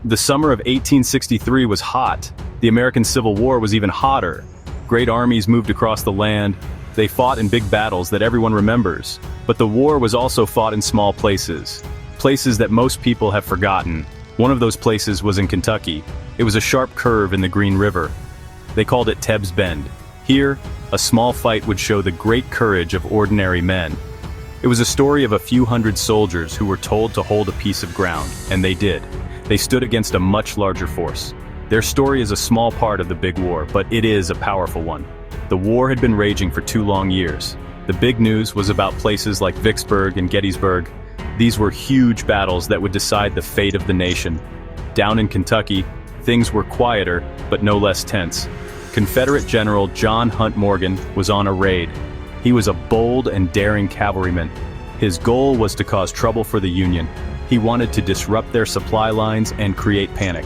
The summer of 1863 was hot. The American Civil War was even hotter. Great armies moved across the land. They fought in big battles that everyone remembers. But the war was also fought in small places. Places that most people have forgotten. One of those places was in Kentucky. It was a sharp curve in the Green River. They called it Tebb's Bend. Here, a small fight would show the great courage of ordinary men. It was a story of a few hundred soldiers who were told to hold a piece of ground, and they did. They stood against a much larger force. Their story is a small part of the big war, but it is a powerful one. The war had been raging for 2 long years. The big news was about places like Vicksburg and Gettysburg. These were huge battles that would decide the fate of the nation. Down in Kentucky, things were quieter, but no less tense. Confederate General John Hunt Morgan was on a raid. He was a bold and daring cavalryman. His goal was to cause trouble for the Union. He wanted to disrupt their supply lines and create panic.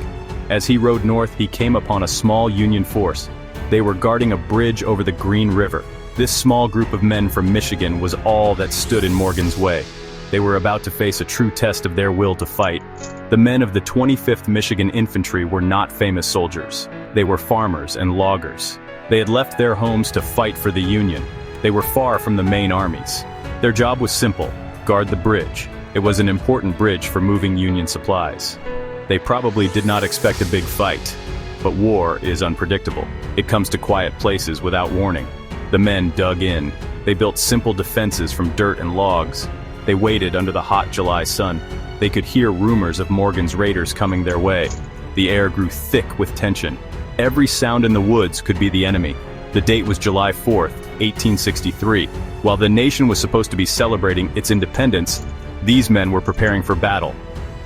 As he rode north, he came upon a small Union force. They were guarding a bridge over the Green River. This small group of men from Michigan was all that stood in Morgan's way. They were about to face a true test of their will to fight. The men of the 25th Michigan Infantry were not famous soldiers. They were farmers and loggers. They had left their homes to fight for the Union. They were far from the main armies. Their job was simple: guard the bridge. It was an important bridge for moving Union supplies. They probably did not expect a big fight. But war is unpredictable. It comes to quiet places without warning. The men dug in. They built simple defenses from dirt and logs. They waited under the hot July sun. They could hear rumors of Morgan's raiders coming their way. The air grew thick with tension. Every sound in the woods could be the enemy. The date was July 4th, 1863. While the nation was supposed to be celebrating its independence, these men were preparing for battle.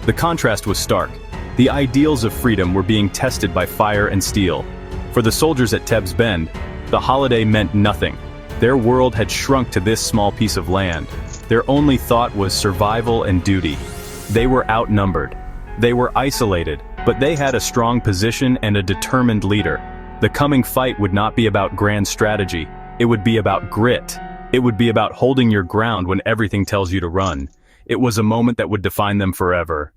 The contrast was stark. The ideals of freedom were being tested by fire and steel. For the soldiers at Tebb's Bend, the holiday meant nothing. Their world had shrunk to this small piece of land. Their only thought was survival and duty. They were outnumbered. They were isolated, but they had a strong position and a determined leader. The coming fight would not be about grand strategy. It would be about grit. It would be about holding your ground when everything tells you to run. It was a moment that would define them forever.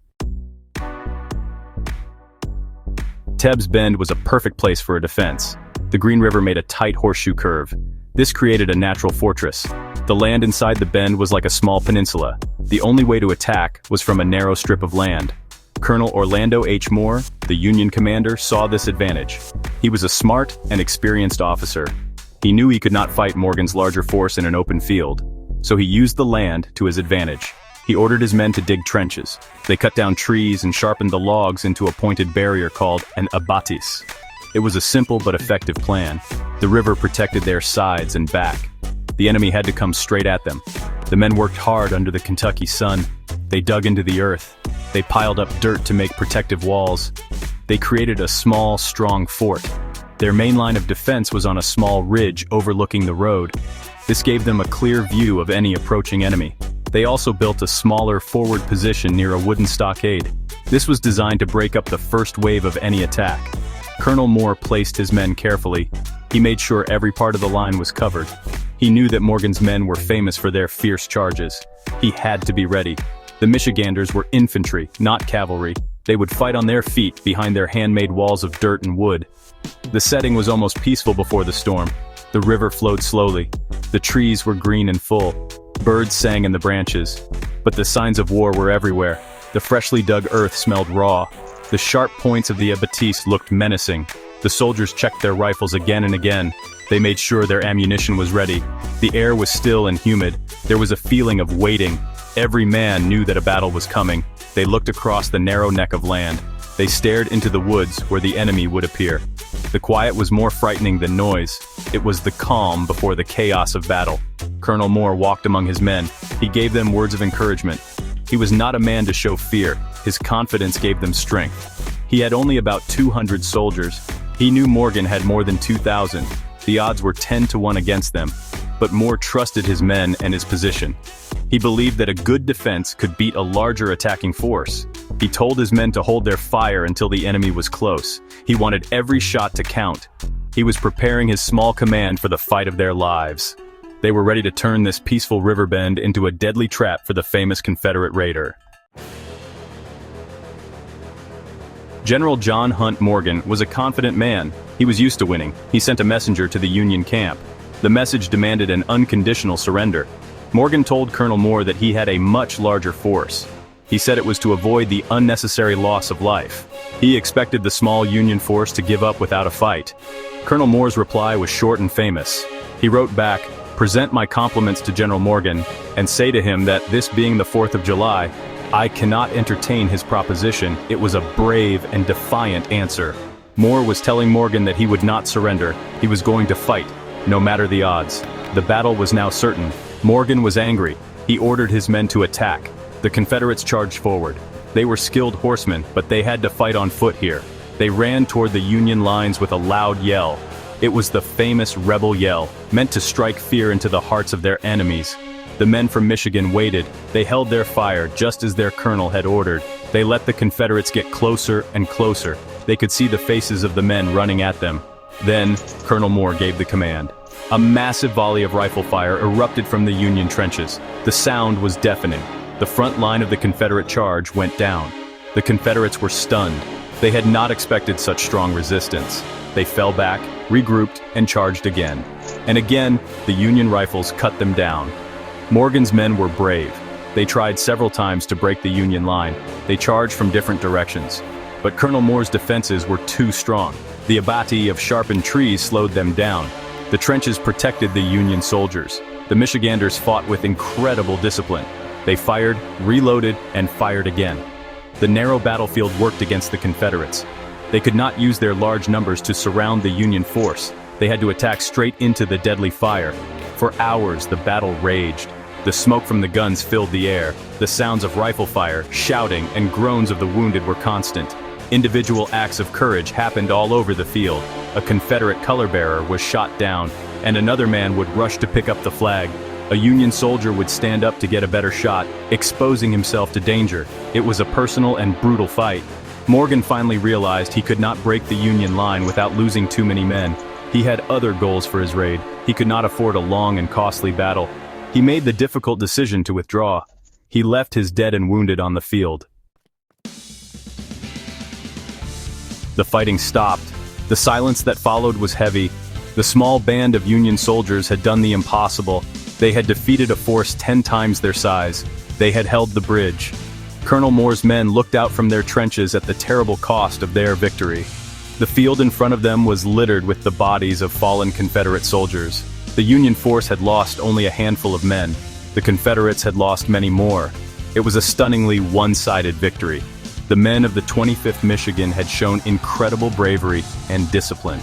Tebb's Bend was a perfect place for a defense. The Green River made a tight horseshoe curve. This created a natural fortress. The land inside the bend was like a small peninsula. The only way to attack was from a narrow strip of land. Colonel Orlando H. Moore, the Union commander, saw this advantage. He was a smart and experienced officer. He knew he could not fight Morgan's larger force in an open field, so he used the land to his advantage. He ordered his men to dig trenches. They cut down trees and sharpened the logs into a pointed barrier called an abatis. It was a simple but effective plan. The river protected their sides and back. The enemy had to come straight at them. The men worked hard under the Kentucky sun. They dug into the earth. They piled up dirt to make protective walls. They created a small, strong fort. Their main line of defense was on a small ridge overlooking the road. This gave them a clear view of any approaching enemy. They also built a smaller forward position near a wooden stockade. This was designed to break up the first wave of any attack. Colonel Moore placed his men carefully. He made sure every part of the line was covered. He knew that Morgan's men were famous for their fierce charges. He had to be ready. The Michiganders were infantry, not cavalry. They would fight on their feet behind their handmade walls of dirt and wood. The setting was almost peaceful before the storm. The river flowed slowly. The trees were green and full. Birds sang in the branches. But the signs of war were everywhere. The freshly dug earth smelled raw. The sharp points of the abatis looked menacing. The soldiers checked their rifles again and again. They made sure their ammunition was ready. The air was still and humid. There was a feeling of waiting. Every man knew that a battle was coming. They looked across the narrow neck of land. They stared into the woods where the enemy would appear. The quiet was more frightening than noise. It was the calm before the chaos of battle. Colonel Moore walked among his men. He gave them words of encouragement. He was not a man to show fear. His confidence gave them strength. He had only about 200 soldiers. He knew Morgan had more than 2,000. The odds were 10 to 1 against them. But Moore trusted his men and his position. He believed that a good defense could beat a larger attacking force. He told his men to hold their fire until the enemy was close. He wanted every shot to count. He was preparing his small command for the fight of their lives. They were ready to turn this peaceful river bend into a deadly trap for the famous Confederate raider. General John Hunt Morgan was a confident man. He was used to winning. He sent a messenger to the Union camp. The message demanded an unconditional surrender. Morgan told Colonel Moore that he had a much larger force. He said it was to avoid the unnecessary loss of life. He expected the small Union force to give up without a fight. Colonel Moore's reply was short and famous. He wrote back, "Present my compliments to General Morgan, and say to him that this being the 4th of July, I cannot entertain his proposition. It was a brave and defiant answer." Moore was telling Morgan that he would not surrender. He was going to fight, no matter the odds. The battle was now certain. Morgan was angry. He ordered his men to attack. The Confederates charged forward. They were skilled horsemen, but they had to fight on foot here. They ran toward the Union lines with a loud yell. It was the famous rebel yell, meant to strike fear into the hearts of their enemies. The men from Michigan waited. They held their fire just as their colonel had ordered. They let the Confederates get closer and closer. They could see the faces of the men running at them. Then, Colonel Moore gave the command. A massive volley of rifle fire erupted from the Union trenches. The sound was deafening. The front line of the Confederate charge went down. The Confederates were stunned. They had not expected such strong resistance. They fell back, regrouped, and charged again. And again, the Union rifles cut them down. Morgan's men were brave. They tried several times to break the Union line. They charged from different directions. But Colonel Moore's defenses were too strong. The abattis of sharpened trees slowed them down. The trenches protected the Union soldiers. The Michiganders fought with incredible discipline. They fired, reloaded, and fired again. The narrow battlefield worked against the Confederates. They could not use their large numbers to surround the Union force. They had to attack straight into the deadly fire. For hours, the battle raged. The smoke from the guns filled the air. The sounds of rifle fire, shouting, and groans of the wounded were constant. Individual acts of courage happened all over the field. A Confederate color bearer was shot down, and another man would rush to pick up the flag. A Union soldier would stand up to get a better shot, exposing himself to danger. It was a personal and brutal fight. Morgan finally realized he could not break the Union line without losing too many men. He had other goals for his raid. He could not afford a long and costly battle. He made the difficult decision to withdraw. He left his dead and wounded on the field. The fighting stopped. The silence that followed was heavy. The small band of Union soldiers had done the impossible. They had defeated a force 10 times their size. They had held the bridge. Colonel Moore's men looked out from their trenches at the terrible cost of their victory. The field in front of them was littered with the bodies of fallen Confederate soldiers. The Union force had lost only a handful of men. The Confederates had lost many more. It was a stunningly one-sided victory. The men of the 25th Michigan had shown incredible bravery and discipline.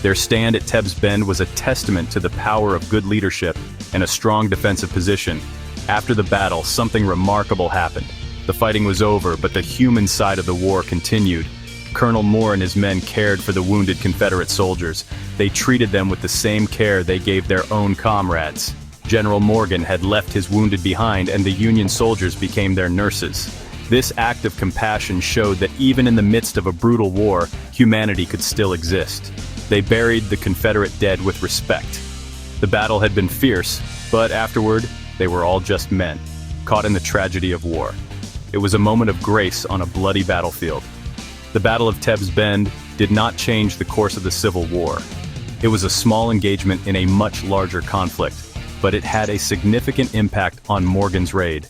Their stand at Tebb's Bend was a testament to the power of good leadership and a strong defensive position. After the battle, something remarkable happened. The fighting was over, but the human side of the war continued. Colonel Moore and his men cared for the wounded Confederate soldiers. They treated them with the same care they gave their own comrades. General Morgan had left his wounded behind, and the Union soldiers became their nurses. This act of compassion showed that even in the midst of a brutal war, humanity could still exist. They buried the Confederate dead with respect. The battle had been fierce, but afterward, they were all just men, caught in the tragedy of war. It was a moment of grace on a bloody battlefield. The Battle of Tebb's Bend did not change the course of the Civil War. It was a small engagement in a much larger conflict, but it had a significant impact on Morgan's raid.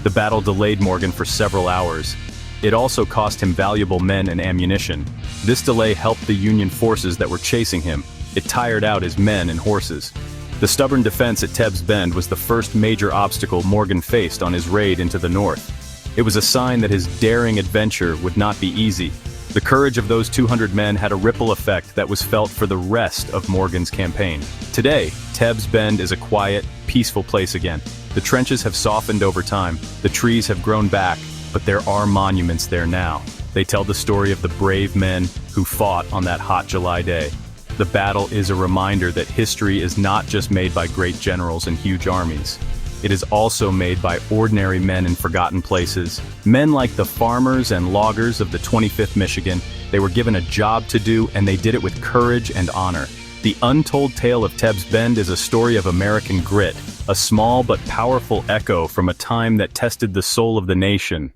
The battle delayed Morgan for several hours. It also cost him valuable men and ammunition. This delay helped the Union forces that were chasing him. It tired out his men and horses. The stubborn defense at Tebb's Bend was the first major obstacle Morgan faced on his raid into the north. It was a sign that his daring adventure would not be easy. The courage of those 200 men had a ripple effect that was felt for the rest of Morgan's campaign. Today, Tebb's Bend is a quiet, peaceful place again. The trenches have softened over time, the trees have grown back, but there are monuments there now. They tell the story of the brave men who fought on that hot July day. The battle is a reminder that history is not just made by great generals and huge armies. It is also made by ordinary men in forgotten places. Men like the farmers and loggers of the 25th Michigan. They were given a job to do, and they did it with courage and honor. The untold tale of Tebb's Bend is a story of American grit, a small but powerful echo from a time that tested the soul of the nation.